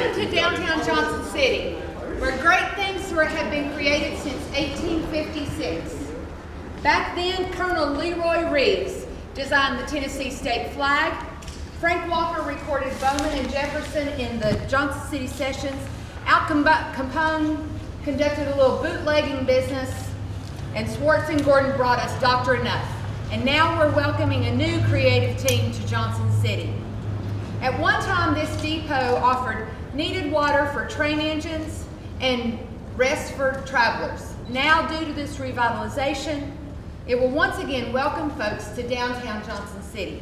Welcome to downtown Johnson City, where great things have been created since 1856. Back then, Colonel Leroy Reeves designed the Tennessee state flag. Frank Walker recorded Bowman and Jefferson in the Johnson City sessions. Al Capone conducted a little bootlegging business, and Swartz and Gordon brought us Dr. Enough. And now we're welcoming a new creative team to Johnson City. At one time, this depot offered needed water for train engines and rest for travelers. Now, due to this revitalization, it will once again welcome folks to downtown Johnson City.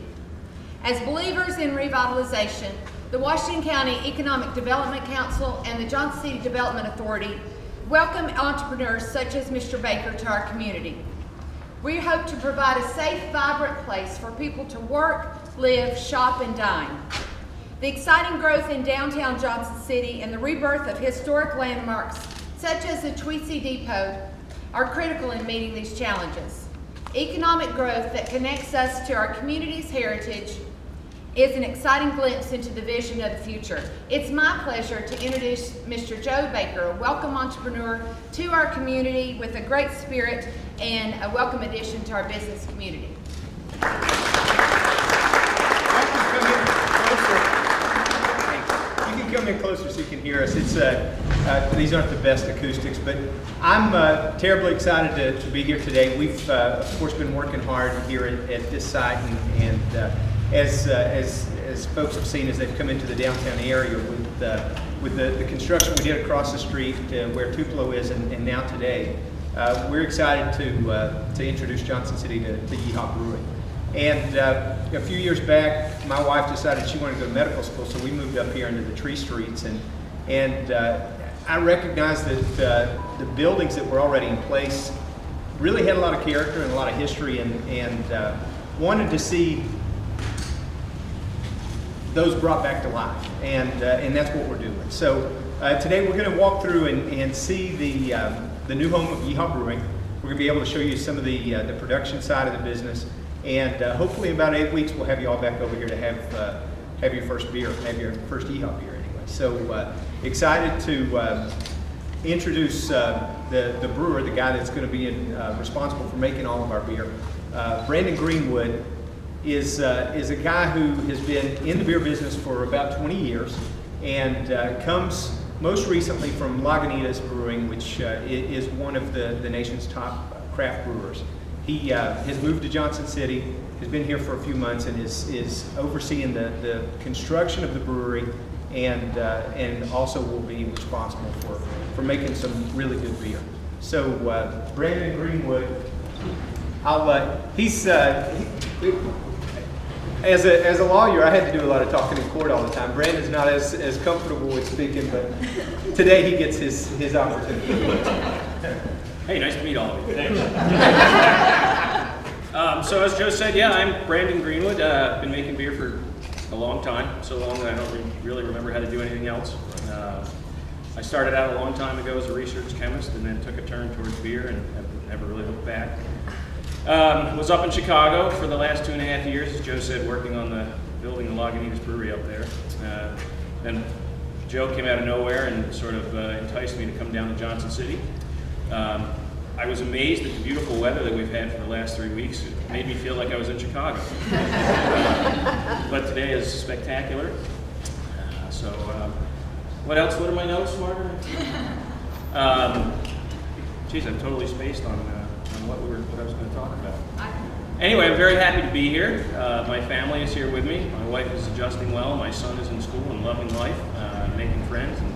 As believers in revitalization, the Washington County Economic Development Council and the Johnson City Development Authority welcome entrepreneurs such as Mr. Baker to our community. We hope to provide a safe, vibrant place for people to work, live, shop, and dine. The exciting growth in downtown Johnson City and the rebirth of historic landmarks such as the Tweetsie Depot are critical in meeting these challenges. Economic growth that connects us to our community's heritage is an exciting glimpse into the vision of the future. It's my pleasure to introduce Mr. Joe Baker, a welcome entrepreneur to our community with a great spirit and a welcome addition to our business community. You can come in closer so you can hear us. It's these aren't the best acoustics, but I'm terribly excited to be here today. We've of course been working hard here at this site, and as folks have seen as they've come into the downtown area with the construction we did across the street where Tupelo is, and now today, we're excited to introduce Johnson City to Yee Haw Brewing. And a few years back, my wife decided she wanted to go to medical school, so we moved up here into the tree streets, and I recognized that the buildings that were already in place really had a lot of character and a lot of history, and wanted to see those brought back to life, and that's what we're doing. So today we're going to walk through and see the new home of Yee Haw Brewing. We're going to be able to show you some of the production side of the business, and hopefully in about 8 weeks we'll have you all back over here to have your first beer, have your first Yee Haw beer anyway. So excited to introduce the brewer, the guy that's going to be responsible for making all of our beer. Brandon Greenwood is a guy who has been in the beer business for about 20 years, and comes most recently from Lagunitas Brewing, which is one of the nation's top craft brewers. He has moved to Johnson City, has been here for a few months, and is overseeing the construction of the brewery, and also will be responsible for making some really good beer. So Brandon Greenwood, as a lawyer, I had to do a lot of talking in court all the time. Brandon's not as comfortable with speaking, but today he gets his opportunity. Hey, nice to meet all of you. Thanks. So as Joe said, yeah, I'm Brandon Greenwood. I've been making beer for a long time, so long that I don't really remember how to do anything else. I started out a long time ago as a research chemist, and then took a turn towards beer and have never really looked back. Was up in Chicago for the last 2.5 years, as Joe said, working on building the Lagunitas Brewery up there. Then Joe came out of nowhere and sort of enticed me to come down to Johnson City. I was amazed at the beautiful weather that we've had for the last 3 weeks. It made me feel like I was in Chicago. But today is spectacular. What else? What are my notes, Margaret? Geez, I'm totally spaced on what I was going to talk about. Anyway, I'm very happy to be here. My family is here with me. My wife is adjusting well. My son is in school and loving life, making friends and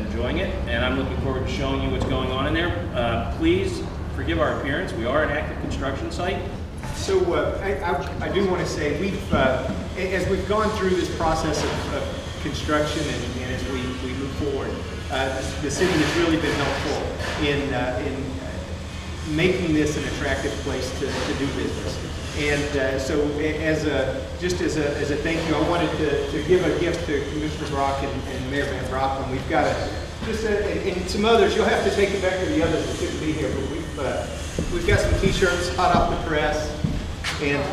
enjoying it. And I'm looking forward to showing you what's going on in there. Please forgive our appearance. We are an active construction site. So I do want to say, as we've gone through this process of construction and as we move forward, the city has really been helpful in making this an attractive place to do business. And so as a thank you, I wanted to give a gift to Commissioner Brock and Mayor Van Brockman. We've got and some others. You'll have to take it back to the others that couldn't be here, but we've got some T-shirts hot off the press, and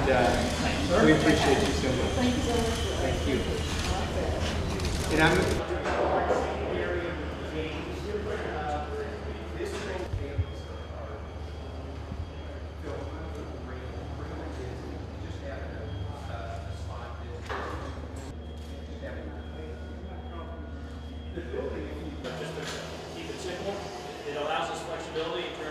we appreciate you so much. Thank you so much. Thank you. And I'm Just to keep it simple, it allows us flexibility in